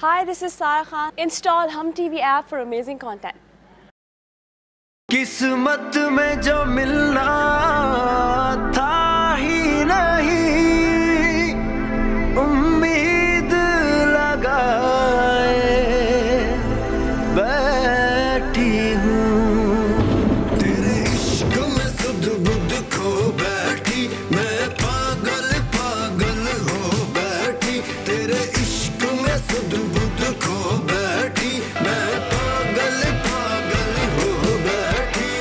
Hi, this is Sara Khan. Install Hum TV app for amazing content. किस्मत में जो मिलना था ही नहीं, उम्मीद लगाए बैठी हूँ। तेरे इश्क में सुध बुध खो बैठी, मैं पागल पागल हो बैठी। तेरे इश्क में सुध बुध खो बैठी, मैं पागल पागल हो बैठी।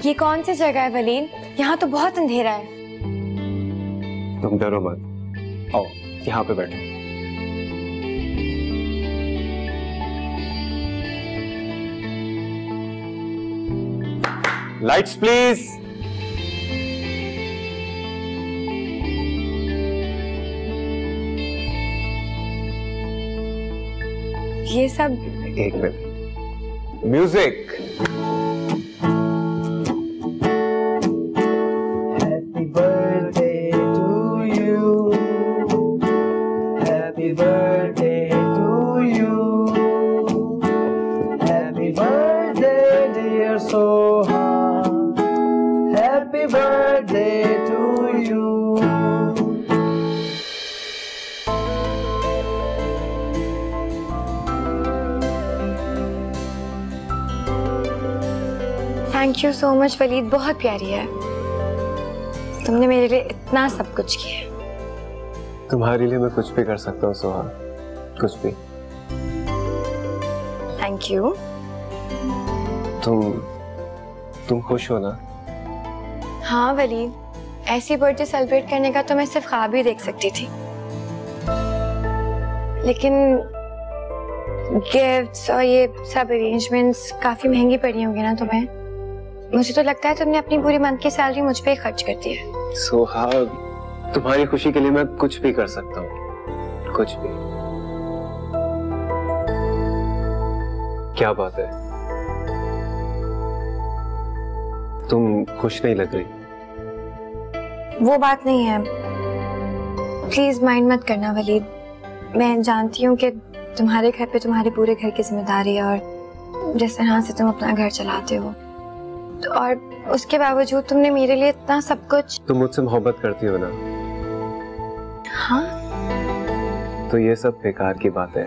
ये कौन सी जगह है वलीद? यहाँ तो बहुत अंधेरा है। तुम डरो मत, आओ यहाँ पे बैठो। Lights please. ये सब एक minute, music. Happy birthday to you. Happy birthday to you. Happy birthday dear Soha. Happy birthday to you. Thank you so much Waleed, बहुत प्यारी है। तुमने मेरे लिए इतना सब कुछ किया। तुम्हारे लिए मैं कुछ भी कर सकता हूँ सोहा, कुछ भी। Thank you. तुम खुश हो ना? हाँ वलीद, ऐसी बर्थडे सेलिब्रेट करने का तो मैं सिर्फ ख्वाब ही देख सकती थी, लेकिन गिफ्ट्स और ये सब अरेंजमेंट्स काफी महंगी पड़ी होंगी ना तुम्हें? मुझे तो लगता है तुमने अपनी पूरी मंथ की सैलरी मुझ पे ही खर्च कर दी है। सोहा, तुम्हारी खुशी के लिए मैं कुछ भी कर सकता हूँ, कुछ भी। क्या बात है, तुम खुश नहीं लग रही। वो बात नहीं है, प्लीज माइंड मत करना वलीद। मैं जानती हूँ कि तुम्हारे घर पे तुम्हारे पूरे घर की जिम्मेदारी है और जिस तरह से तुम अपना घर चलाते हो, तो और उसके बावजूद तुमने मेरे लिए इतना सब कुछ। तुम मुझसे मोहब्बत करती हो ना? हाँ। तो ये सब बेकार की बात है।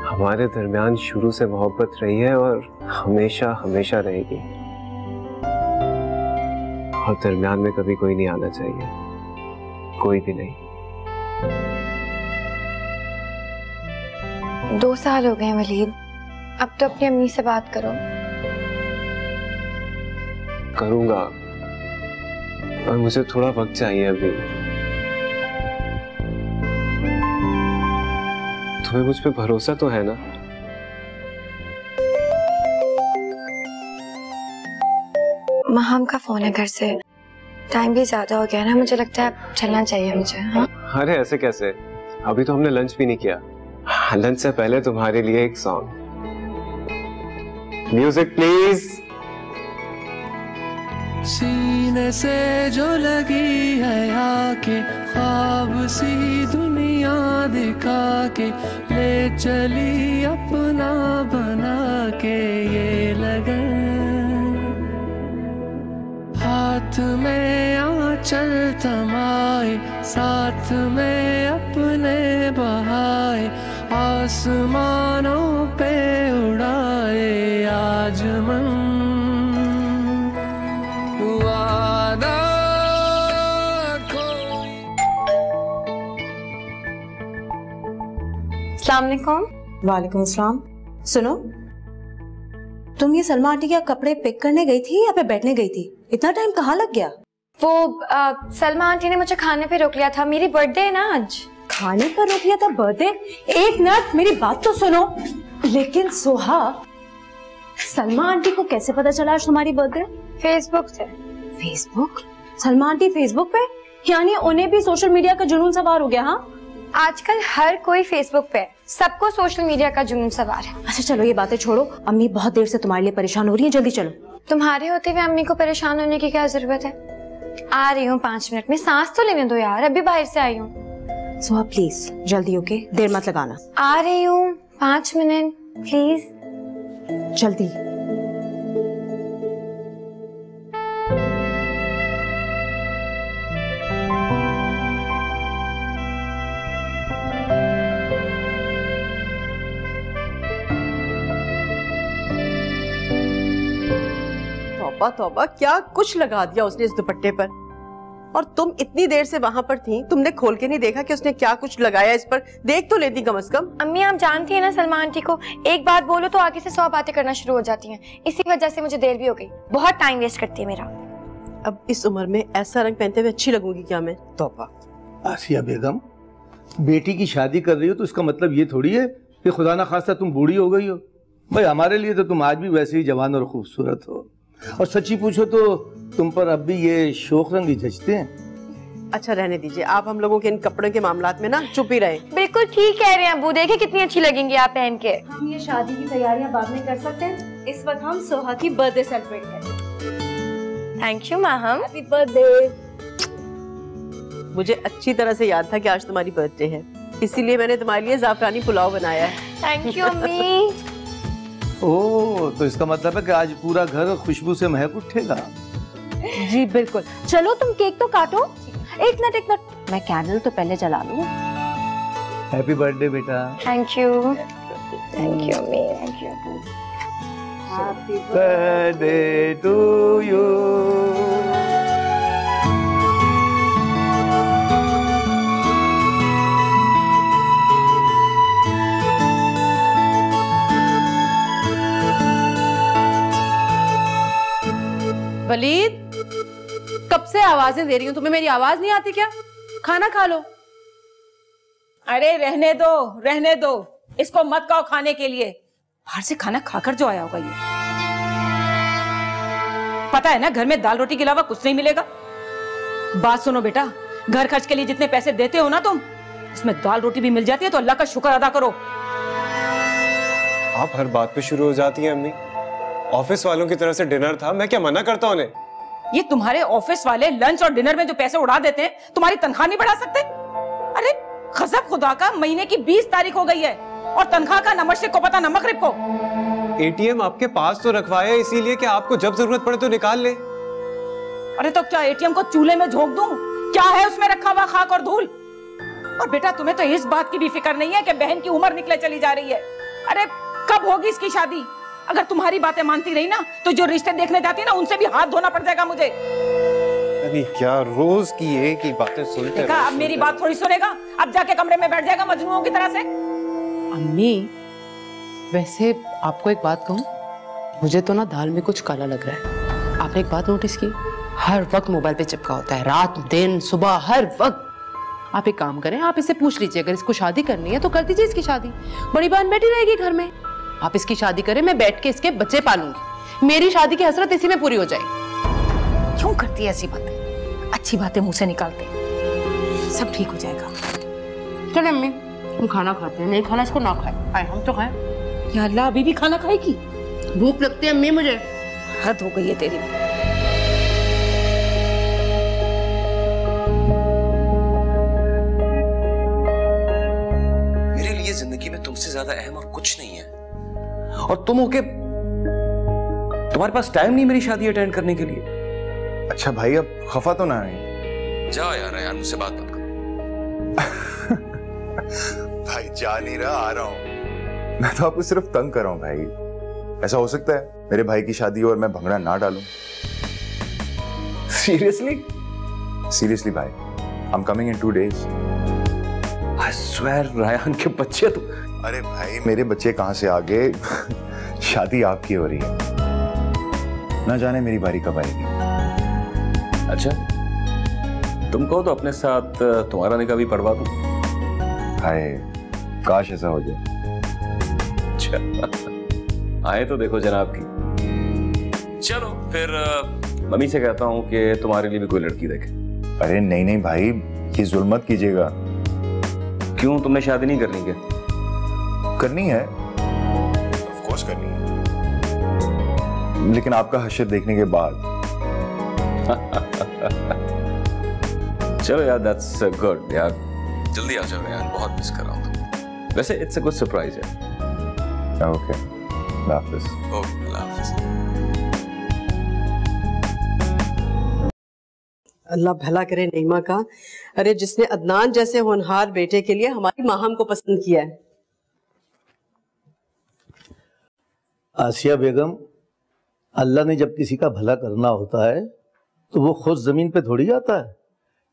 हमारे दरमियान शुरू से मोहब्बत रही है और हमेशा हमेशा रहेगी, और दरमियान में कभी कोई नहीं आना चाहिए, कोई भी नहीं। 2 साल हो गए वलीद, अब तो अपनी अम्मी से बात करो। करूंगा, और मुझे थोड़ा वक्त चाहिए अभी। तुम्हें मुझ पे भरोसा तो है ना? महम का फोन है घर से, टाइम भी ज्यादा हो गया ना, मुझे लगता है अब चलना चाहिए मुझे। हाँ? अरे ऐसे कैसे, अभी तो हमने लंच भी नहीं किया। लंच से पहले तुम्हारे लिए एक सॉन्ग। Music please. सीने से जो लगी है आके, ख्वाब सी दुनिया दिखा के, ले चली अपना बना के ये लगन। हाथ में आंचल थमाए, साथ में अपने बहाए, आसमानों पे उड़ाए आज मन। अस्सलामुअलैकुम। वालेकुम अस्सलाम। सुनो, तुम ये सलमा आंटी के कपड़े पिक करने गई थी या पे बैठने गई थी? इतना टाइम कहाँ लग गया? वो सलमा आंटी ने मुझे खाने पे रोक लिया था, मेरी बर्थडे है ना आज। खाने पर रोक लिया था? बर्थडे? एक मिनट, मेरी बात तो सुनो। लेकिन सोहा, सलमा आंटी को कैसे पता चला आज तुम्हारी बर्थडे? फेसबुक से। फेसबुक? सलमा आंटी फेसबुक पे? यानी उन्हें भी सोशल मीडिया का जुनून सवार हो गया? हाँ, आजकल हर कोई फेसबुक पे, सबको सोशल मीडिया का जुनून सवार है। अच्छा चलो ये बातें छोड़ो, अम्मी बहुत देर से तुम्हारे लिए परेशान हो रही है, जल्दी चलो। तुम्हारे होते हुए अम्मी को परेशान होने की क्या जरूरत है? आ रही हूँ 5 मिनट में, सांस तो लेने दो यार, अभी बाहर से आई हूँ। सोहा प्लीज जल्दी, ओके? देर मत लगाना। आ रही हूँ 5 मिनट प्लीज, जल्दी। तौबा तौबा, क्या कुछ लगा दिया उसने इस दुपट्टे पर। और तुम इतनी देर से वहां पर थी, तुमने खोल के नहीं देखा कि उसने क्या कुछ लगाया इस पर? देख तो लेती कम से कम। अम्मी आप जानती है ना सलमा आंटी को, एक बात बोलो तो आगे से 100 बातें करना शुरू हो जाती हैं। इसी वजह से मुझे देर भी हो गई, बहुत टाइम वेस्ट करती है मेरा। अब इस उम्र में ऐसा रंग पहनते हुए अच्छी लगूंगी क्या मैं? तौबा। आसिया बेगम, बेटी की शादी कर रही हो तो इसका मतलब ये थोड़ी है कि खुदा ना खास्ता तुम बूढ़ी हो गई हो। भाई हमारे लिए तो तुम आज भी वैसे ही जवान और खूबसूरत हो, और सच्ची पूछो तो तुम पर अब भी ये शोख रंग ही जचते हैं। अच्छा रहने दीजिए, आप हम लोगों के इन कपड़ों के मामलात में ना चुप ही रहे। बिल्कुल ठीक कह रहे हैं अबू, देखे कितनी अच्छी लगेंगी आप पहन के। हम ये शादी की तैयारियां बाद में कर सकते हैं, इस वक्त हम सोहा की बर्थडे सेलिब्रेट करें। Thank you ma'am. Happy birthday. मुझे अच्छी तरह से याद था कि आज तुम्हारी बर्थडे है, इसीलिए मैंने तुम्हारे लिए जाफरानी पुलाव बनाया है। थैंक यू अम्मी। ओह, तो इसका मतलब है कि आज पूरा घर खुशबू से महक उठेगा। जी बिल्कुल। चलो तुम केक तो काटो। एक मिनट, मैं कैंडल तो पहले जला लूं। हैप्पी बर्थडे बेटा। थैंक यू अम्मी, thank you. Happy birthday to you. Waleed, कब से आवाजें दे रही हूँ तुम्हें, मेरी आवाज नहीं आती क्या? खाना खा लो। अरे रहने दो, इसको मत कहो खाने के लिए। बाहर से खाना खाकर जो आया होगा ये। पता है ना घर में दाल रोटी के अलावा कुछ नहीं मिलेगा। बात सुनो बेटा, घर खर्च के लिए जितने पैसे देते हो ना तुम, उसमें दाल रोटी भी मिल जाती है तो अल्लाह का शुक्र अदा करो। आप हर बात पे शुरू हो जाती हैं अम्मी। ऑफिस वालों की तरफ से डिनर था, मैं क्या मना करता उन्हें? ये तुम्हारे ऑफिस वाले लंच और डिनर में जो पैसे उड़ा देते हैं, तुम्हारी तनख्वाह नहीं बढ़ा सकते? अरे गजब खुदा का, महीने की 20 तारीख हो गई है और तनख्वाह का नमक को पता नमक रिप को। एटीएम आपके पास तो रखवाया इसीलिए कि आपको जब जरूरत पड़े तो निकाल ले। अरे तो क्या एटीएम को चूल्हे में झोंक दूं? क्या है उसमें रखा हुआ खाक और धूल? और बेटा तुम्हें तो इस बात की भी फिक्र नहीं है कि बहन की उम्र निकले चली जा रही है। अरे कब होगी इसकी शादी? अगर तुम्हारी बातें मानती रही ना तो जो रिश्ते देखने जाती है ना उनसे भी हाथ धोना पड़ जाएगा मुझे। अरे क्या रोज की एक ही बातें सुनते देखा, अब मेरी बात थोड़ी सुनेगा, अब जाके कमरे में बैठ जाएगा मजनूओं की तरह से। अम्मी, वैसे आपको एक बात कहूँ, मुझे तो ना दाल में कुछ काला लग रहा है। आपने एक बात नोटिस की? हर वक्त मोबाइल पे चिपका होता है, रात दिन सुबह हर वक्त। आप एक काम करें, आप इससे पूछ लीजिए, अगर इसको शादी करनी है तो कर दीजिए इसकी शादी। बड़ी बहन बैठी रहेगी घर में, आप इसकी शादी करें, मैं बैठ के इसके बच्चे पालूंगी। मेरी शादी की हसरत इसी में पूरी हो जाएगी। क्यों करती है ऐसी बातें? अच्छी बातें मुंह से निकालते, सब ठीक हो जाएगा। चलो अम्मी, हम खाना खाते हैं। नहीं खाना इसको ना खाए, आए हम तो खाएं। या अल्लाह, अभी भी खाना खाएगी? भूख लगती है अम्मी मुझे। हद हो गई है तेरी। मेरे लिए जिंदगी में तुमसे ज्यादा अहम और कुछ नहीं है, और तुम होके तुम्हारे पास टाइम नहीं मेरी शादी अटेंड करने के लिए। अच्छा भाई, अब खफा तो ना है? जाओ यार मुझसे बात मत करो। भाई जा नहीं रहा, आ रहा हूं। मैं तो आपको सिर्फ तंग कर रहा हूं भाई। ऐसा हो सकता है मेरे भाई की शादी हो और मैं भंगड़ा ना डालूं? सीरियसली? सीरियसली भाई, I am coming in 2 days। I swear, Raihan के बच्चे तो। अरे भाई, मेरे बच्चे कहां से आ गए? शादी आपकी हो रही है, ना जाने मेरी बारी कब आएगी। अच्छा, तुम कहो तो अपने साथ तुम्हारा निकाह भी पढ़वा दूं। हाय, काश ऐसा हो जाए। आए तो देखो जनाब की। चलो फिर मम्मी से कहता हूँ कि तुम्हारे लिए भी कोई लड़की देखे। अरे नहीं नहीं भाई, ये जुल्म मत कीजिएगा। क्यों, तुमने शादी नहीं करनी क्या? करनी है, ऑफ कोर्स करनी है। लेकिन आपका हशर देखने के बाद। चलो यार, दैट्स गुड यार। जल्दी आ जाओ यार, बहुत मिस कर रहा हूँ तुमको। वैसे इट्स अ गुड सरप्राइज है। ओके, हाफिज। ओके, हाफिज। अल्लाह भला करे नईमा का। अरे जिसने अदनान जैसे होनहार बेटे के लिए हमारी माहम को पसंद किया है। आसिया बेगम, अल्लाह ने जब किसी का भला करना होता है तो वो खुद जमीन पे थोड़ी आता है,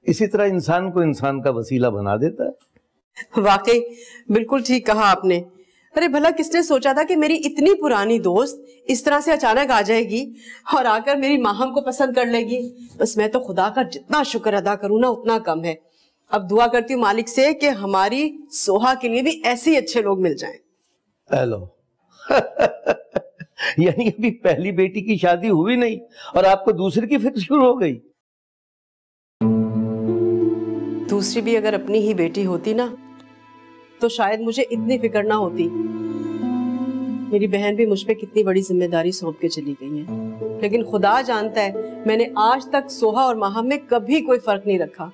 इसी तरह इंसान को इंसान का वसीला बना देता है। वाकई बिल्कुल ठीक कहा आपने। अरे भला किसने सोचा था कि मेरी इतनी पुरानी दोस्त इस तरह से अचानक आ जाएगी और आकर मेरी माहम को पसंद कर लेगी। बस मैं तो खुदा का जितना शुक्र अदा करूं ना उतना कम है। अब दुआ करती हूँ मालिक से कि हमारी सोहा के लिए भी ऐसे ही अच्छे लोग मिल जाएं। हेलो यानी अभी पहली बेटी की शादी हुई नहीं और आपको दूसरी की फिक्र शुरू हो गई। दूसरी भी अगर अपनी ही बेटी होती ना तो शायद मुझे इतनी फिक्र ना होती। मेरी बहन भी मुझ पे कितनी बड़ी जिम्मेदारी सौंप के चली गई है, लेकिन खुदा जानता है मैंने आज तक सोहा और माहम में कभी कोई फर्क नहीं रखा।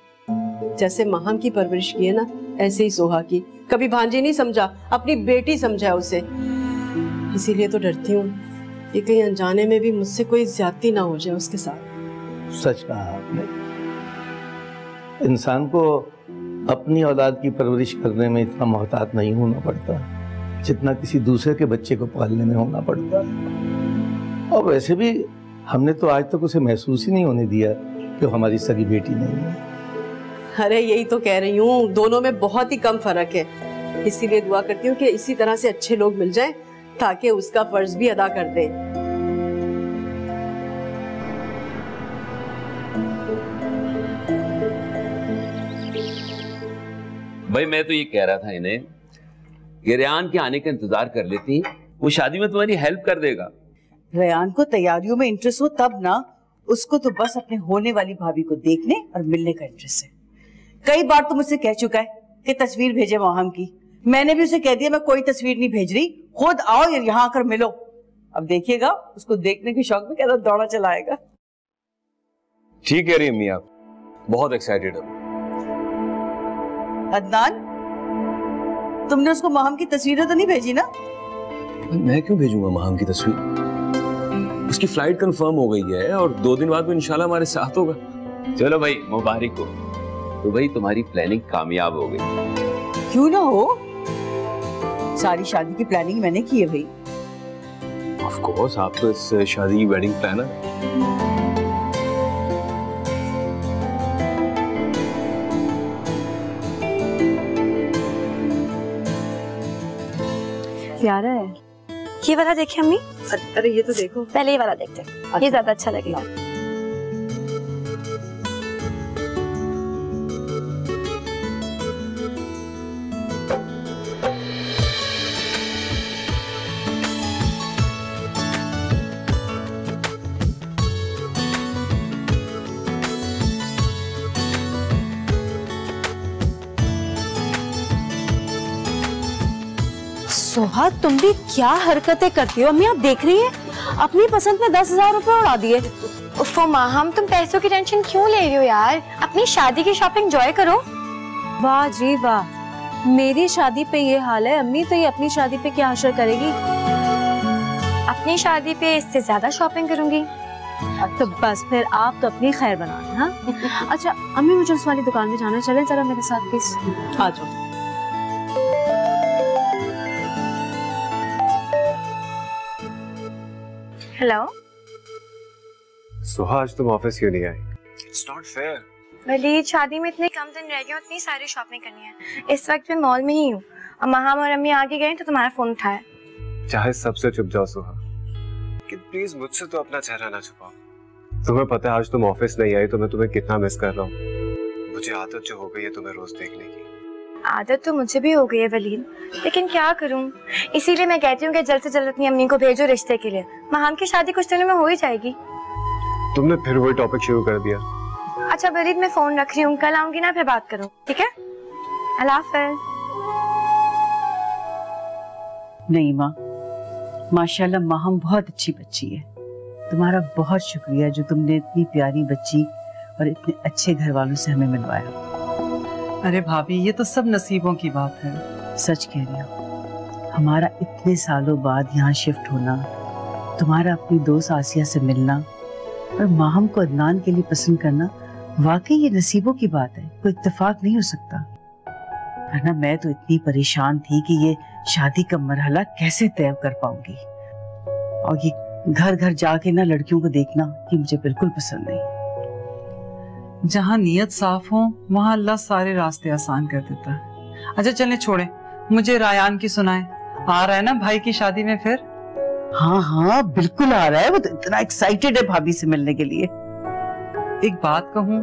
जैसे माहम की परवरिश की है ना, ऐसे ही सोहा की। कभी भांजी नहीं समझा, अपनी बेटी समझा उसे। इसीलिए तो डरती हूँ कि कहीं अनजाने में भी मुझसे कोई ज्यादती ना हो जाए उसके साथ। सच कहा आपने। इंसान को अपनी औलाद की परवरिश करने में इतना मोहतात नहीं होना पड़ता जितना किसी दूसरे के बच्चे को पालने में होना पड़ता। और वैसे भी हमने तो आज तक उसे महसूस ही नहीं होने दिया कि वो हमारी सगी बेटी नहीं है। अरे यही तो कह रही हूँ, दोनों में बहुत ही कम फर्क है। इसीलिए दुआ करती हूँ कि इसी तरह से अच्छे लोग मिल जाएं ताकि उसका फर्ज भी अदा कर दे। भाई मैं तो ये कह रहा था इन्हें कि रेयान के आने का इंतजार कर लेती, वो शादी में तुम्हारी हेल्प कर देगा। रेयान को तैयारियों में इंटरेस्ट हो तब ना, उसको तो बस अपने होने वाली भाभी को देखने और मिलने का इंटरेस्ट है। कई बार तो मुझसे कह चुका है कि तस्वीर भेजे माहम की। मैंने भी उसे कह दिया मैं कोई तस्वीर नहीं भेज रही, खुद आओ और यहाँ आकर मिलो। अब देखिएगा उसको देखने के शौक में कहता दौड़ा चलाएगा। ठीक कह रही अम्मी आप, बहुत एक्साइटेड है। अदनान, तुमने उसको माहम की तस्वीरें तो नहीं भेजी ना? मैं क्यों भेजूंगा माहम की तस्वीर? उसकी फ्लाइट कंफर्म हो गई है और 2 दिन बाद वो इंशाल्लाह हमारे साथ होगा। चलो भाई मुबारक हो। तो भाई तुम्हारी प्लानिंग कामयाब हो गई। क्यों ना हो, सारी शादी की प्लानिंग मैंने की है भाई। ऑफ कोर्स, आप तो इस शादी की वेडिंग प्लानर। प्यारा है। ये वाला देखिए अम्मी। अरे ये तो देखो, पहले ये वाला देखते हैं। अच्छा। ये ज्यादा अच्छा लगेगा। सोहा, तुम भी क्या हरकतें करती हो? अम्मी आप देख रही हैं, अपनी पसंद में 10,000 रुपए उड़ा दिए। उफ़ो माहम, तुम पैसों की टेंशन क्यों ले रही हो यार? अपनी शादी की शॉपिंग एंजॉय करो। वाह जी वाह, मेरी शादी पे ये हाल है, अम्मी तो ये अपनी शादी पे क्या असर करेगी? अपनी शादी पे इससे ज्यादा शॉपिंग करूंगी। तो बस फिर आप तो अपनी खैर बनाना। हाँ अच्छा अम्मी, मुझे उस वाली दुकान में जाना, चलें जरा मेरे साथ प्लीज। आ जाओ। हेलो सोहा, आज तुम ऑफिस क्यों नहीं आई? It's not fair. वलीद, शादी में इतने कम दिन रह गए, इतनी सारी शॉपिंग करनी है। इस वक्त मैं मॉल में ही हूँ। अब माहम और अम्मी आगे गए तो तुम्हारा फोन उठाया। चाहे सबसे छुप जाओ सोहा, लेकिन प्लीज मुझसे तो अपना चेहरा ना छुपाओ। तुम्हें पता है आज तुम ऑफिस नहीं आई तो मैं तुम्हें कितना मिस कर रहा हूँ। मुझे आदत जो हो गई है तुम्हें रोज देखने की। आदत तो मुझे भी हो गई है वलीद, लेकिन क्या करूं? इसीलिए मैं कहती हूँ कि जल्द से जल्द अपनी अम्मी को भेजो रिश्ते के लिए। माहम की शादी कुछ दिनों में हो ही जाएगी। तुमने फिर वही टॉपिक शुरू कर दिया। अच्छा वलीद, मैं फोन रख रही हूँ, कल आऊंगी ना, फिर बात करूँ, ठीक है? अल्लाह हाफ़िज़। नहीं माँ, माशाल्लाह माहम बहुत अच्छी बच्ची है, तुम्हारा बहुत शुक्रिया जो तुमने इतनी प्यारी बच्ची और इतने अच्छे घर वालों से हमें मिलवाया। अरे भाभी, ये तो सब नसीबों की बात है। सच कह रही हो, हमारा इतने सालों बाद यहाँ शिफ्ट होना, तुम्हारा अपनी दोस्त आसिया से मिलना और माहम को अदनान के लिए पसंद करना, वाकई ये नसीबों की बात है, कोई इत्तेफाक नहीं हो सकता। वरना मैं तो इतनी परेशान थी कि ये शादी का मरहला कैसे तय कर पाऊंगी, और ये घर घर जाके ना लड़कियों को देखना, ये मुझे बिल्कुल पसंद नहीं। जहाँ नीयत साफ हो वहाँ अल्लाह सारे रास्ते आसान कर देता है। अच्छा चलें, छोड़े, मुझे रायान की सुनाए। आ रहा है ना भाई की शादी में फिर? हाँ हाँ बिल्कुल आ रहा है, वो तो इतना एक्साइटेड है भाभी से मिलने के लिए। एक बात कहूँ,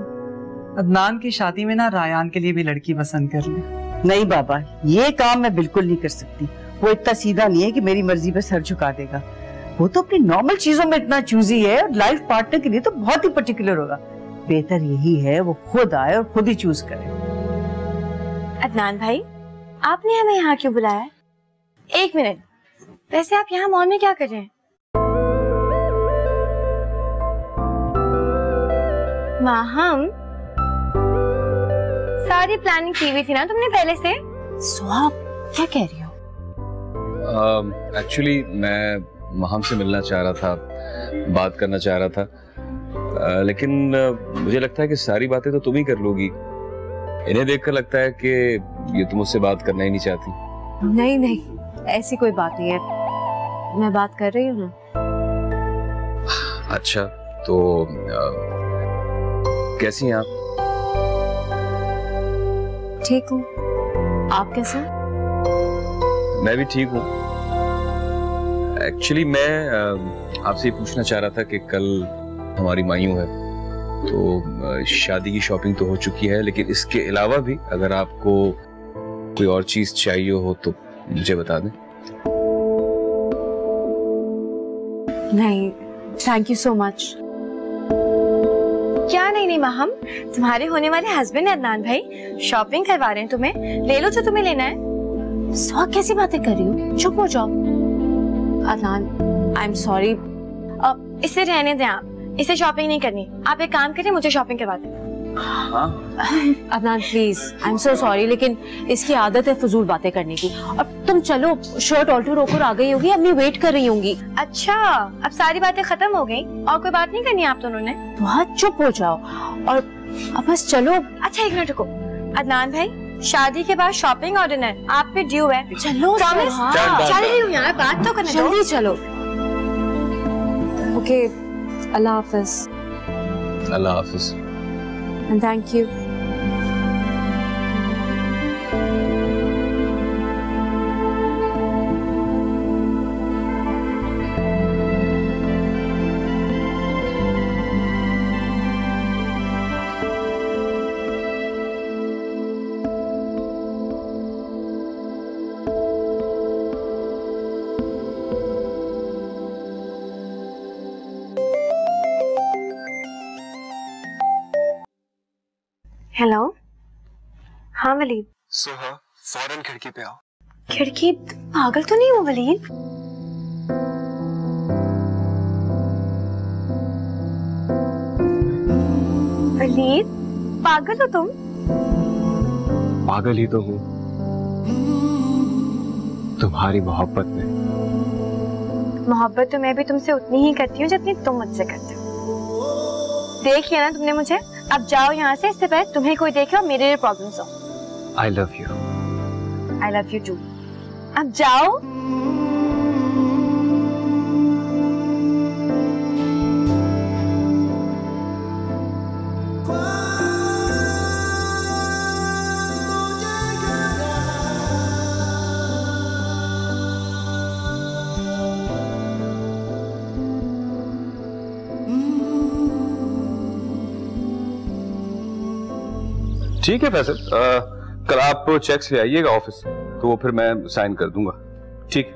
अदनान की शादी में ना रायान के लिए भी लड़की पसंद कर ले। नहीं बाबा, ये काम मैं बिल्कुल नहीं कर सकती। वो इतना सीधा नहीं है कि मेरी मर्जी पे सर झुका देगा। वो तो अपनी नॉर्मल चीजों में इतना चूजी है, और लाइफ पार्टनर के लिए तो बहुत ही पर्टिकुलर होगा। बेहतर यही है वो खुद आए और खुद ही चूज करे। अदनान भाई, आपने हमें यहाँ क्यों बुलाया है? एक मिनट, वैसे आप यहाँ मॉल में क्या कर रहे हैं? माहम, सारी प्लानिंग की हुई थी ना तुमने पहले से? सुहा, क्या कह रही हो? एक्चुअली मैं माहम से मिलना चाह रहा था, बात करना चाह रहा था, लेकिन मुझे लगता है कि सारी बातें तो तुम ही कर लोगी। इन्हें देखकर लगता है कि ये तुम मुझसे बात करना ही नहीं चाहती। नहीं नहीं, ऐसी कोई बात नहीं है, मैं बात कर रही हूँ ना। अच्छा, तो कैसी हैं आप? ठीक हूँ, आप कैसे? मैं भी ठीक हूँ। एक्चुअली मैं आपसे पूछना चाह रहा था कि कल हमारी मायूं है, तो शादी की शॉपिंग तो हो चुकी है, लेकिन इसके अलावा भी अगर आपको कोई और चीज चाहिए हो तो मुझे बता दें। नहीं, थैंक यू सो मच। क्या नहीं माहम, तुम्हारे होने वाले हस्बैंड है अदनान भाई, शॉपिंग करवा रहे हैं तुम्हें, ले लो जो तुम्हें लेना है। सुहा, कैसी बातें कर रही हो? चुप हो जाओ। Adnan, I am sorry. इसे रहने दें आप, इसे शॉपिंग नहीं करनी। आप एक काम करें, मुझे शॉपिंग करवा दें। Adnan please, I am so sorry, लेकिन इसकी आदत है फजूल बातें करने की। अब तुम चलो, शर्ट ऑल्टर होकर आ गई होगी, अम्मी वेट कर रही होंगी। अच्छा, अब सारी बातें खत्म हो गई और कोई बात नहीं करनी आप दोनों ने? बहुत चुप हो जाओ और अब बस चलो। अच्छा एक मिनट रुको, अदनान भाई, शादी के बाद शॉपिंग और डिनर आप पे ड्यू है। चलो चल रही हूँ यार, बात तो करने दो। जल्दी चलो। Okay, Allah Hafiz. Allah Hafiz. And thank you. Hello, हाँ वलीद। सोहा, फौरन खिड़की पे आओ। खिड़की? पागल तो नहीं हो वलीद? वलीद, पागल हो तुम? पागल ही तो हूँ, तुम्हारी मोहब्बत में। मोहब्बत तो मैं भी तुमसे उतनी ही करती हूँ जितनी तुम मुझसे करते हो। देख लिया ना तुमने मुझे, अब जाओ यहाँ से, इससे पहले तुम्हें कोई देखे और मेरे लिए प्रॉब्लम्स हो। I love you. I love you too. अब जाओ। ठीक है फैसल, कल आप चेक्स ले आइएगा ऑफिस, तो वो फिर मैं साइन कर दूंगा। ठीक,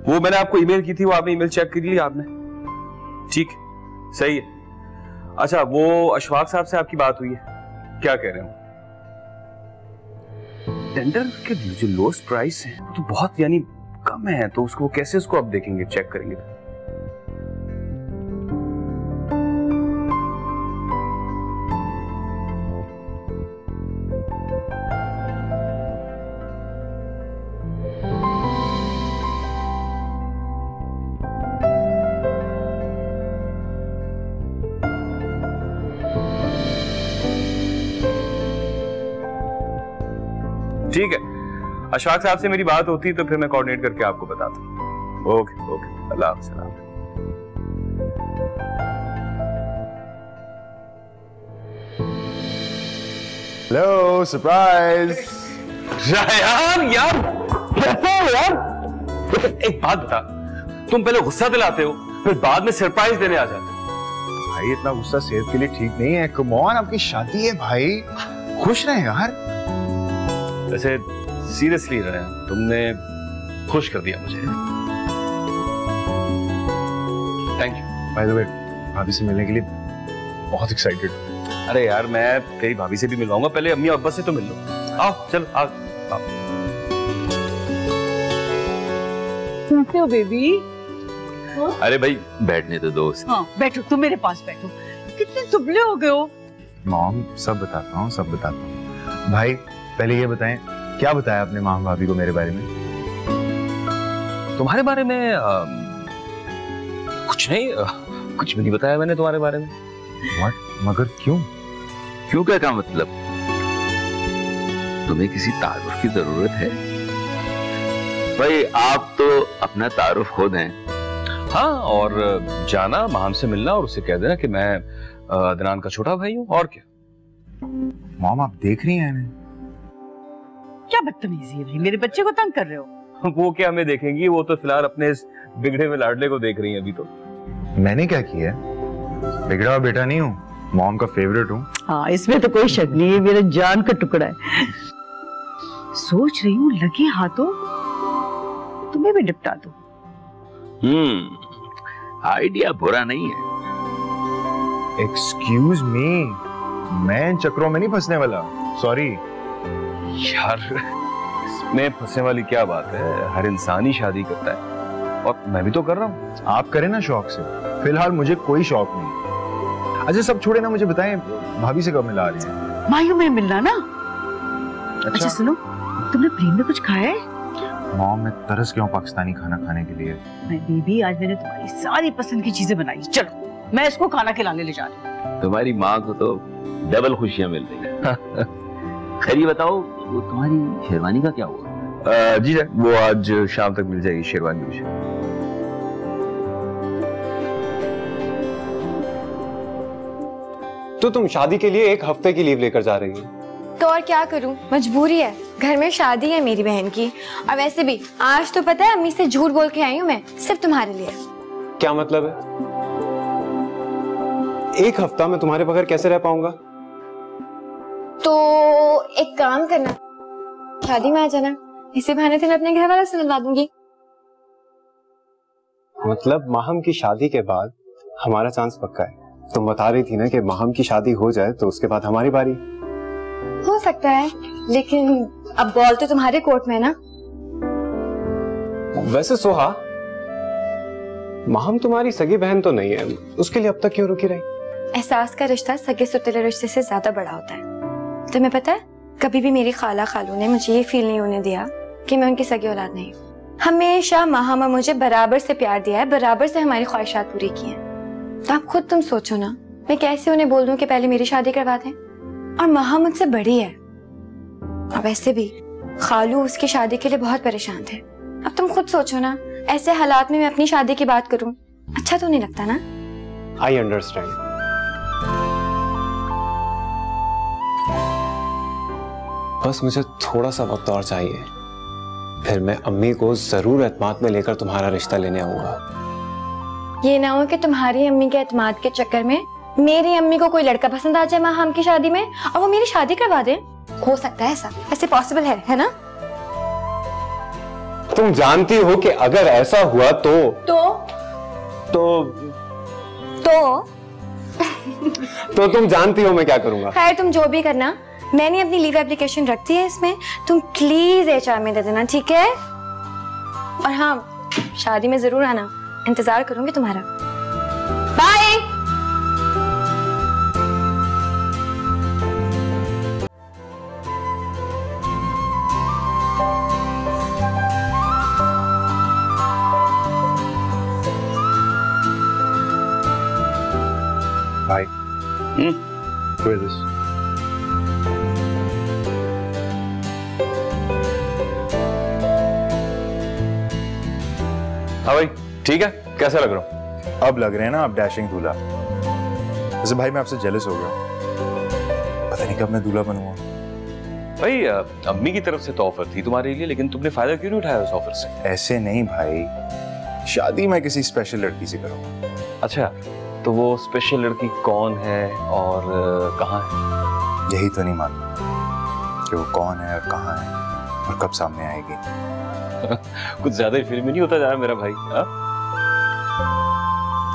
वो मैंने आपको ईमेल की थी, वो आपने ईमेल चेक कर ली आपने? ठीक, सही है। अच्छा, वो अशफाक साहब से आपकी बात हुई है, क्या कह रहे हैं? टेंडर के जो लोएस्ट प्राइस है वो तो बहुत यानी कम है, तो उसको कैसे उसको आप देखेंगे, चेक करेंगे? ठीक है, अशफाक साहब से मेरी बात होती तो फिर मैं कोऑर्डिनेट करके आपको बताता हूँ। ओके ओके, अल्लाह हाफ़िज़। Hello, surprise. रायान यार, कैसे हो यार? एक बात बता, तुम पहले गुस्सा दिलाते हो फिर बाद में सरप्राइज देने आ जाते हो। भाई इतना गुस्सा सेहत के लिए ठीक नहीं है। कम ऑन, आपकी शादी है भाई, खुश रहे यार। वैसे सीरियसली रायान, तुमने खुश कर दिया मुझे। Thank you. By the way, भाभी से मिलने के लिए बहुत एक्साइटेड। अरे यार, मैं तेरी भाभी से भी मिलवाऊंगा, पहले अम्मी और अब्बा से तो मिल लो। आओ चल, आओ आओ। कैसे हो बेबी? अरे भाई बैठने तो दोस्त। हाँ बैठो, तुम मेरे पास बैठो। कितने दुबले हो गए हो। मॉम, सब बताता हूँ, सब बताता हूँ। भाई पहले ये बताएं, क्या बताया आपने माम भाभी को मेरे बारे में? तुम्हारे बारे में कुछ नहीं, कुछ भी नहीं बताया मैंने तुम्हारे बारे में। What? मगर क्यों? क्यों क्या मतलब? तुम्हें किसी तारुफ की जरूरत है? भाई आप तो अपना तारुफ खुद हैं। हाँ, और जाना माम से मिलना और उसे कह देना कि मैं अदनान का छोटा भाई हूँ, और क्या। मॉम आप देख रही हैं इन्हें? क्या बदतमीजी है भाई, मेरे बच्चे को तंग कर रहे हो। वो क्या हमें देखेंगी, वो तो फिलहाल अपने इस बिगड़े हुए लाडले को देख रही है अभी तो। मैंने क्या किया? बिगड़ा हुआ बेटा नहीं हूँ, मॉम का फेवरेट हूँ। हाँ इसमें तो कोई शक नहीं है, मेरा जान का टुकड़ा है। सोच रही हूँ लगे हाथों तुम्हें भी निपटा दूं। आइडिया बुरा नहीं है। एक्सक्यूज मी, मैं इन चक्रों में नहीं फंसने वाला, सॉरी। यार इसमें फंसने वाली क्या बात है, हर इंसान ही शादी करता है और मैं भी तो कर रहा हूँ। आप करें ना शौक से, फिलहाल मुझे कोई शौक नहीं। अच्छा सब छोड़े ना, मुझे बताएं भाभी से कब मिला रही हैं? मायू में मिलना ना। अच्छा सुनो, तुमने प्लेन में कुछ खाया है? मॉम मैं तरस गया हूँ पाकिस्तानी खाना खाने के लिए। बेबी आज मैंने तुम्हारी सारी पसंद की चीजें बनाई, चलो मैं इसको खाना खिलाने ले जा रही हूँ। तुम्हारी माँ को तो डबल खुशियाँ मिल रही है। खैर ये बताओ, वो तुम्हारी शेरवानी का क्या हुआ? जी सर, वो आज शाम तक मिल जाएगी शेरवानी मुझे। तो तुम शादी के लिए 1 हफ्ते की लीव लेकर जा रही हो? तो और क्या करूं, मजबूरी है, घर में शादी है मेरी बहन की। और वैसे भी आज तो पता है अम्मी से झूठ बोल के आई हूं मैं, सिर्फ तुम्हारे लिए। क्या मतलब है? 1 हफ्ता मैं तुम्हारे बगैर कैसे रह पाऊंगा? तो एक काम करना, शादी में आ जाना, इसी बहाने से मैं अपने घर वालों से मिलवा दूंगी। मतलब माहम की शादी के बाद हमारा चांस पक्का है? तुम बता रही थी ना कि माहम की शादी हो जाए तो उसके बाद हमारी बारी। हो सकता है, लेकिन अब बॉल तो तुम्हारे कोर्ट में है ना। वैसे सोहा, माहम तुम्हारी सगी बहन तो नहीं है, उसके लिए अब तक क्यों रुकी रही? एहसास का रिश्ता सगे सुतीले रिश्ते से ज्यादा बड़ा होता है। तुम्हें पता है, कभी भी मेरी खाला खालू ने मुझे ये फील नहीं होने दिया कि मैं उनकी सगी औलाद नहीं हूँ। हमेशा माहम मुझे बराबर से प्यार दिया है, बराबर से हमारी ख्वाहिशात पूरी की हैं। तो आप खुद तुम सोचो ना, मैं कैसे उन्हें बोल दूं कि पहले मेरी शादी करवा दें? और माँ मुझसे बड़ी है, और वैसे भी खालू उसकी शादी के लिए बहुत परेशान थे। अब तुम खुद सोचो ना, ऐसे हालात में मैं अपनी शादी की बात करूं, अच्छा तो नहीं लगता ना? I understand. बस मुझे थोड़ा सा वक्त और चाहिए, फिर मैं अम्मी को जरूर एतमाद में लेकर तुम्हारा रिश्ता लेने आऊंगा। ये ना हो कि तुम्हारी अम्मी के एतमाद के चक्कर में मेरी अम्मी को कोई लड़का पसंद आ जाए माहम की शादी में और वो मेरी शादी करवा दे। हो सकता है ऐसा, ऐसे पॉसिबल है ना? तुम जानती हो कि अगर ऐसा हुआ तो तुम जानती हो मैं क्या करूंगा। खैर तुम जो भी करना, मैंने अपनी लीव एप्लीकेशन रख दी है इसमें, तुम प्लीज HR में दे देना, ठीक है? और हाँ, शादी में जरूर आना, इंतजार करूंगी तुम्हारा। बाय। भाई, हाँ भाई ठीक है, कैसा लग रहा हूँ? अब लग रहे हैं ना आप डैशिंग दूल्हा। वैसे भाई मैं आपसे जेलस हो गया, पता नहीं कब मैं दूल्हा बनूंगा। भाई अम्मी की तरफ से तो ऑफर थी तुम्हारे लिए, लेकिन तुमने फायदा क्यों नहीं उठाया उस ऑफर से? ऐसे नहीं भाई, शादी मैं किसी स्पेशल लड़की से करूंगा। अच्छा, तो वो स्पेशल लड़की कौन है और कहाँ है? यही तो नहीं मालूम कि वो कौन है और कहाँ है और कब सामने आएगी। कुछ ज्यादा ही फिल्मी नहीं होता जा रहा मेरा भाई।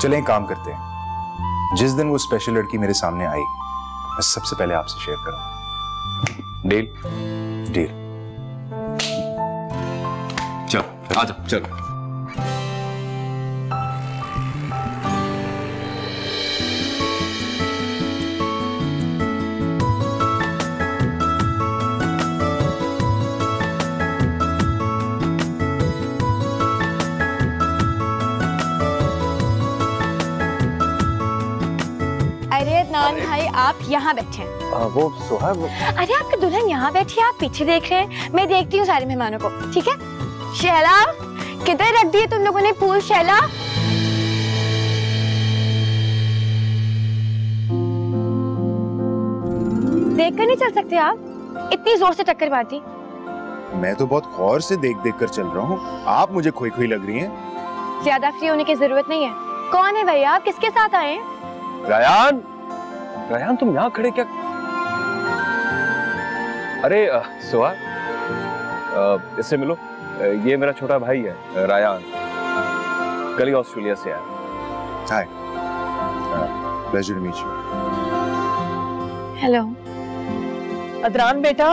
चलें काम करते हैं, जिस दिन वो स्पेशल लड़की मेरे सामने आई मैं सबसे पहले आपसे शेयर करूंगा। डील? डील। चल आजा चल। अरे अदनान भाई आप यहाँ बैठे हैं। वो सोहा वो। अरे आपकी दुल्हन यहाँ बैठी है, आप पीछे देख रहे हैं, मैं देखती हूँ सारे मेहमानों को, ठीक है? शैला, किधर रख दिए तुम लोगों ने फूल? शैला, देख कर नहीं चल सकते आप? इतनी जोर से टक्कर मारती। मैं तो बहुत गौर से देख देख कर चल रहा हूँ, आप मुझे खोई खोई लग रही हैं। ज्यादा फ्री होने की जरूरत नहीं है। कौन है भैया, आप किसके साथ आए हैं? रायान, रायान तुम यहाँ खड़े क्या? अरे सोहा, इससे मिलो, ये मेरा छोटा भाई है रायान, कल ही ऑस्ट्रेलिया से आया। Hi, pleasure to meet you. Hello Adnan बेटा,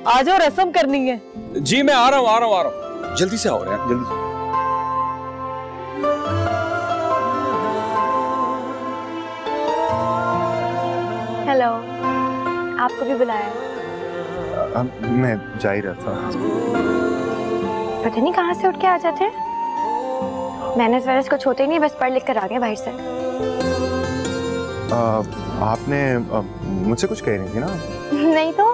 आ जाओ, रस्म करनी है। जी मैं आ रहा हूँ, जल्दी से आओ यार, जल्दी से। हेलो, आपको भी बुलाया? मैं जा ही रहा था। पता नहीं कहाँ से उठ के आ जाते हैं। मैंने वैनेस कुछ होते ही नहीं, बस पढ़ लिख कर आ गए बाहर से। आपने मुझसे कुछ कह रही थी ना? नहीं तो,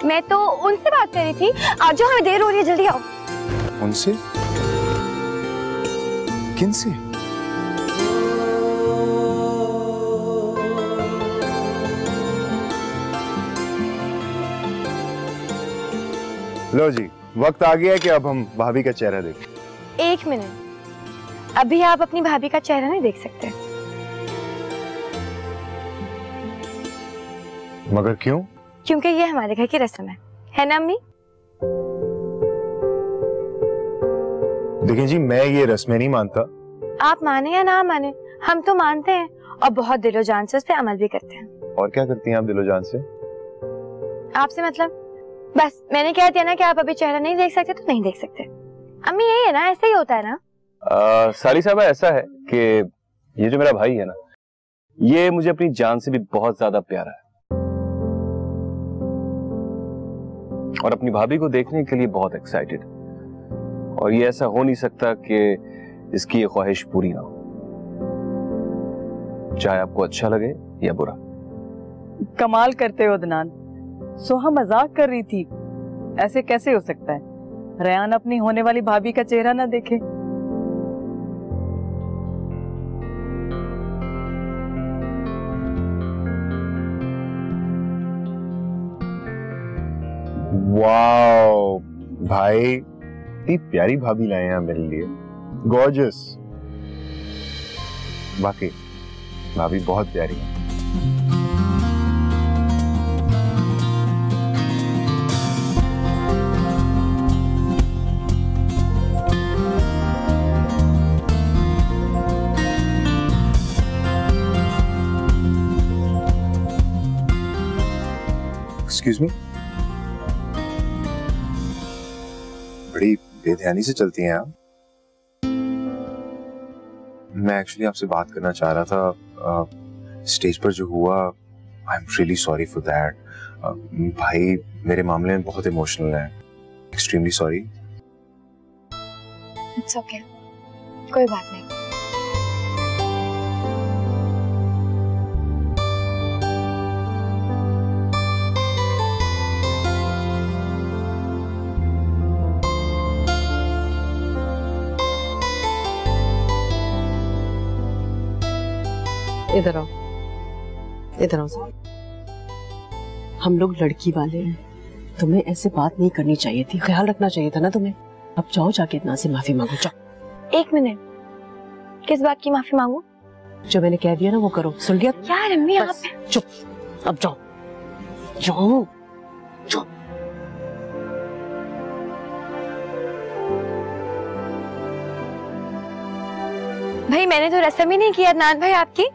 मैं तो उनसे बात कर रही थी। आ जाओ, हमें देर हो रही है, जल्दी आओ। उनसे? किनसे? लो जी, वक्त आ गया है कि अब हम भाभी का चेहरा देखें। एक मिनट, अभी आप अपनी भाभी का चेहरा नहीं देख सकते। मगर क्यों? क्योंकि ये हमारे घर की रस्म है ना अम्मी? देखिए जी, मैं ये रस्में नहीं मानता। आप माने या ना माने, हम तो मानते हैं और बहुत दिलो जान से उस पर अमल भी करते हैं। और क्या करती हैं आप दिलो जान से? आपसे मतलब? बस मैंने कह दिया ना कि आप अभी चेहरा नहीं देख सकते तो नहीं देख सकते। अम्मी यही है ना, ऐसा ही होता है ना? साली साहबा, ऐसा है कि ये जो मेरा भाई है ना, ये मुझे अपनी जान से भी बहुत ज्यादा प्यारा है और अपनी भाभी को देखने के लिए बहुत एक्साइटेड, और ये ऐसा हो नहीं सकता कि इसकी ये ख्वाहिश पूरी ना हो, चाहे आपको अच्छा लगे या बुरा। कमाल करते हो अदनान, सोहा मजाक कर रही थी, ऐसे कैसे हो सकता है? रेयान अपनी होने वाली भाभी का चेहरा ना देखे। वाओ भाई, इतनी प्यारी भाभी लाए हैं मेरे लिए, गॉर्जियस। बाकी भाभी बहुत प्यारी है। एक्सक्यूज मी, बड़ी बेध्यानी से चलती हैं आप। मैं एक्चुअली आपसे बात करना चाह रहा था, स्टेज पर जो हुआ, I am really sorry for that. भाई मेरे मामले में बहुत इमोशनल है, एक्सट्रीमली सॉरी। इट्स ओके, कोई बात नहीं। इधर आओ, इधर आओ सर। हम लोग लड़की वाले हैं, तुम्हें ऐसे बात नहीं करनी चाहिए थी, ख्याल रखना चाहिए था ना तुम्हें। अब जाओ जाके इतना से माफी मांगो, जाओ। 1 मिनट, किस बात की माफी मांगू? जो मैंने कह दिया ना वो करो, सुन लिया? यार अम्मी आप चुप, अब जाओ जाओ जाओ। भाई मैंने तो रस्म ही नहीं किया अदनान भाई आपकी।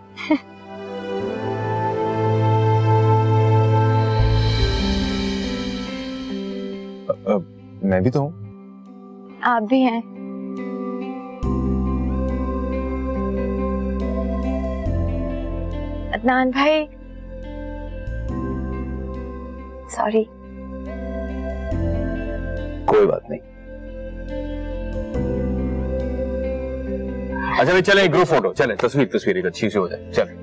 मैं भी तो हूँ। आप भी हैं। अदनान भाई सॉरी। कोई बात नहीं। अच्छा भाई चले ग्रुप फोटो, चले तस्वीर एक अच्छी सी हो जाए, चले।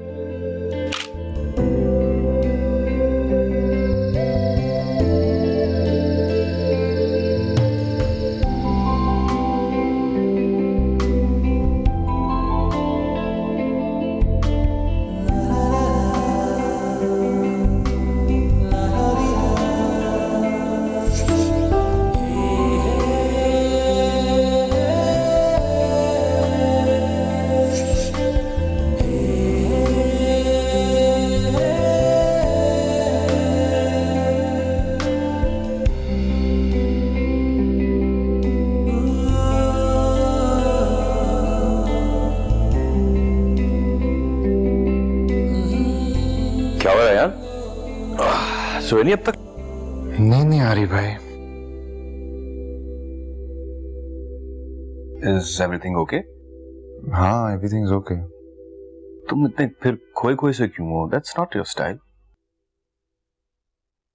सोए नहीं अब तक? नहीं आ रही भाई। Is everything okay? हाँ everything is okay। तुम इतने फिर खोए से क्यों हो? That's not your style।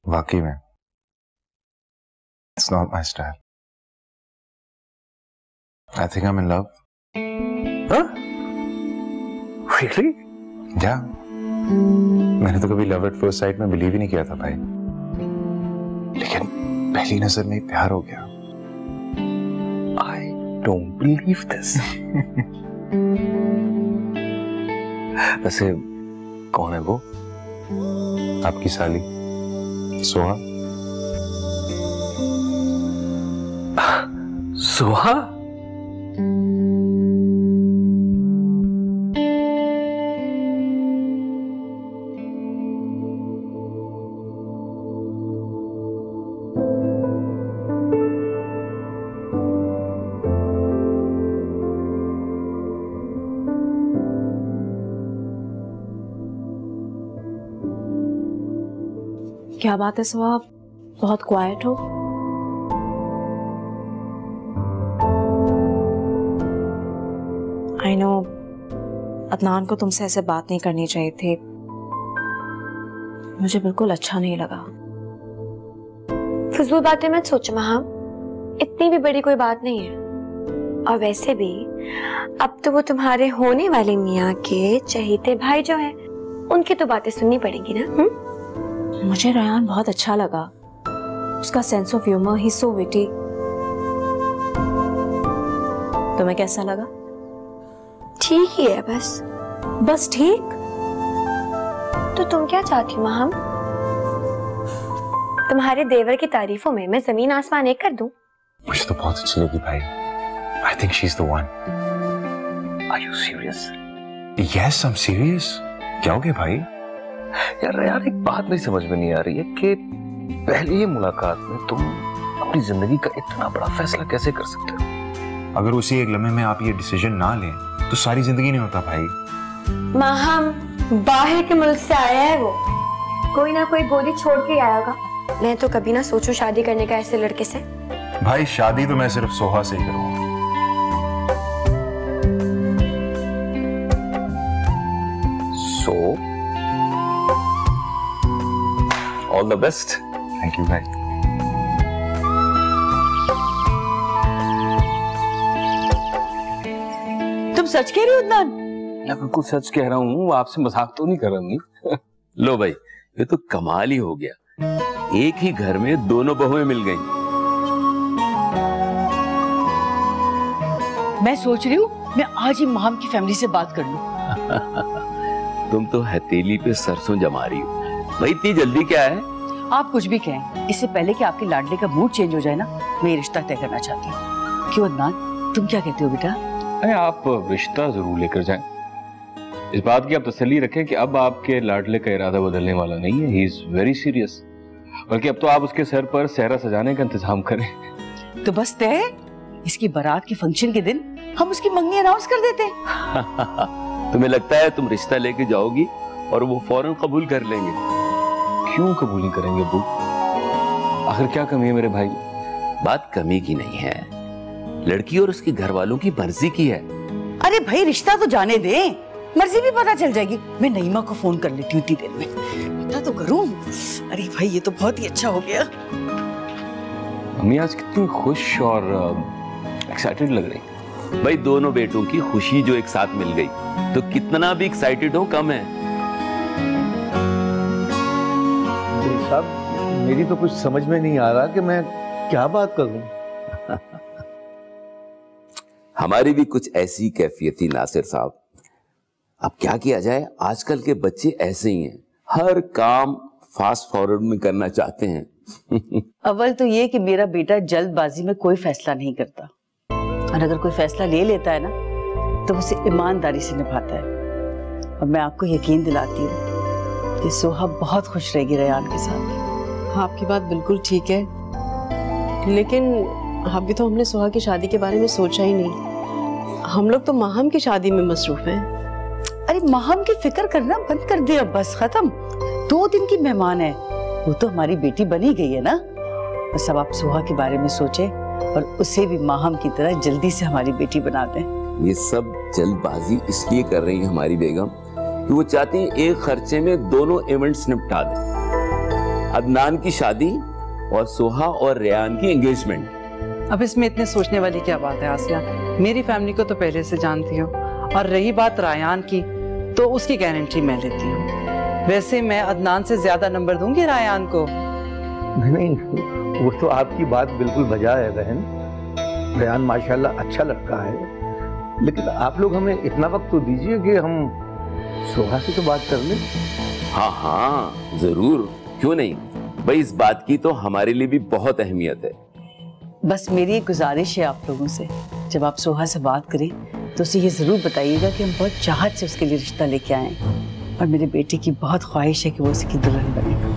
वाकई में It's not my style। I think I'm in love। Huh? Really? Yeah। मैंने तो कभी लव एट फर्स्ट साइट में बिलीव ही नहीं किया था भाई, लेकिन पहली नजर में प्यार हो गया। I don't believe this। वैसे कौन है वो? आपकी साली सोहा। सोहा? क्या बात है सुहा, बहुत क्वाइट हो? आई नो अदनान को तुमसे ऐसे बात नहीं करनी चाहिए थी, मुझे बिल्कुल अच्छा नहीं लगा। फजूल बातें मत सोचो माँ, इतनी भी बड़ी कोई बात नहीं है। और वैसे भी अब तो वो तुम्हारे होने वाले मियाँ के चहेते भाई जो हैं, उनकी तो बातें सुननी पड़ेगी ना। मुझे रयान बहुत अच्छा लगा, उसका sense of humour, he so witty. तुम्हें कैसा लगा? ठीक ही है, बस ठीक। तो तुम क्या चाहती हो माँ? तुम्हारे देवर की तारीफों में मैं जमीन आसमान एक कर दूं? मुझे तो बहुत अच्छी लगी भाई। I think she's the one। Are you serious? Yes, I'm serious। क्या हो गया भाई? यार एक बात नहीं समझ में नहीं आ रही है कि पहली ही मुलाकात में तुम अपनी जिंदगी का इतना बड़ा फैसला कैसे कर सकते हो? अगर उसी एक लम्हे में आप ये डिसीजन ना लें तो सारी जिंदगी नहीं होता भाई। माहम बाहर के मुल्क से आया है, वो कोई ना कोई गोली छोड़ के आया होगा। मैं तो कभी ना सोचूं शादी करने का ऐसे लड़के से। भाई शादी तो मैं सिर्फ सोहा से ही करूंगा। So all the best। Thank you भाई। तुम सच कह रहे हो अदनान? मैं बिल्कुल सच कह रहा हूँ, आपसे मजाक तो नहीं कर रहा। लो भाई, ये तो कमाल ही हो गया, एक ही घर में दोनों बहुएं मिल गईं। मैं सोच रही हूँ मैं आज ही माम की फैमिली से बात कर लूं। तुम तो हथेली पे सरसों जमा रही हो। भाई इतनी जल्दी क्या है? आप कुछ भी कहें, इससे पहले कि आपके लाडले का मूड चेंज हो जाए ना, मैं ये रिश्ता तय करना चाहती हूँ। क्यों अदनान, तुम क्या कहते हो बेटा? अरे आप रिश्ता जरूर लेकर जाएं। इस बात की आप तसल्ली रखें कि अब आपके लाडले का इरादा बदलने वाला नहीं है। He is very serious. बल्कि अब तो आप उसके सर पर सहरा सजाने का इंतजाम करें। तो बस तय, इसकी बारात के फंक्शन के दिन हम उसकी मंगनी अनाउंस कर देते हैं। तुम्हें लगता है तुम रिश्ता लेके जाओगी और वो फौरन कबूल कर लेंगे? क्यों कबूल नहीं करेंगे अब्बू? आखिर क्या कमी है मेरे भाई? बात कमी की नहीं है, लड़की और उसके घर वालों की मर्जी की है। अरे भाई रिश्ता तो जाने दे, मर्जी भी पता चल जाएगी। मैं नईमा को फोन कर लेती हूँ इतनी देर में, पता तो करूँ। अरे भाई ये तो बहुत ही अच्छा हो गया। मम्मी आज कितनी खुश और एक्साइटेड लग रही। भाई दोनों बेटों की खुशी जो एक साथ मिल गई तो कितना भी एक्साइटेड हो कम है। साहब मेरी तो कुछ समझ में नहीं आ रहा कि मैं क्या बात करूं। हमारी भी कुछ ऐसी कैफियत थी नासिर साहब। अब क्या किया जाए, आजकल के बच्चे ऐसे ही हैं, हर काम फास्ट फॉरवर्ड में करना चाहते हैं। अव्वल तो ये कि मेरा बेटा जल्दबाजी में कोई फैसला नहीं करता, और अगर कोई फैसला ले लेता है ना तो उसे ईमानदारी से निभाता है। और मैं आपको यकीन दिलाती हूँ कि सोहा बहुत खुश रहेगी रेयान के साथ। हाँ आपकी बात बिल्कुल ठीक है, लेकिन अभी तो हमने सोहा की शादी के बारे में सोचा ही नहीं। हम लोग तो माहम की शादी में मसरूफ हैं। अरे माहम की फिक्र करना बंद कर दे अब, बस खत्म। 2 दिन की मेहमान है, वो तो हमारी बेटी बनी गई है ना। बस अब आप सोहा के बारे में सोचे और उसे भी माहम की तरह जल्दी से हमारी बेटी बना दें। ये सब जल्दबाजी इसलिए कर रही है हमारी बेगम कि वो चाहती है एक खर्चे में दोनों इवेंट्स निपटा दें, अदनान की शादी और सोहा और रेयान की एंगेजमेंट। अब इसमें इतने सोचने वाली क्या बात है आसिया? मेरी फैमिली को तो पहले से जानती हो, और रही बात रायान की तो उसकी गारंटी मैं लेती हूँ। वैसे मैं अदनान से ज्यादा नंबर दूंगी रायान को। नहीं, वो तो आपकी बात बिल्कुल बजा है बहन। रेयान माशाल्लाह अच्छा लड़का है, लेकिन आप लोग हमें इतना वक्त तो दीजिए कि हम सोहा से तो बात कर लें। हाँ हाँ जरूर, क्यों नहीं भाई, इस बात की तो हमारे लिए भी बहुत अहमियत है। बस मेरी एक गुजारिश है आप लोगों से, जब आप सोहा से बात करें तो उसे ये जरूर बताइएगा कि हम बहुत चाहत से उसके लिए रिश्ता लेके आए हैं और मेरे बेटे की बहुत ख्वाहिश है कि वो उसकी दुल्हन बने।